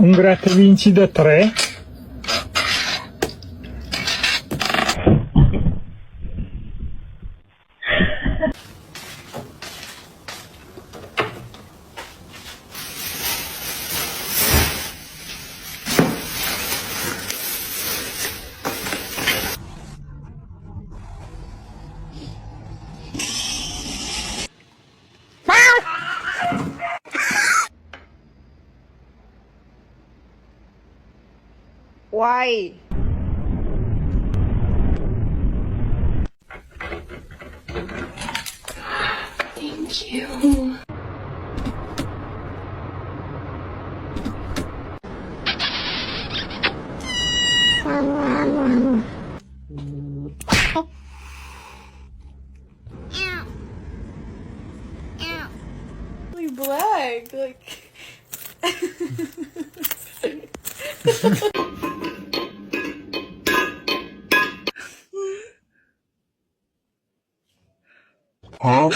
Un gratta e vinci da 3. Why? Thank you. Like black, like. Huh?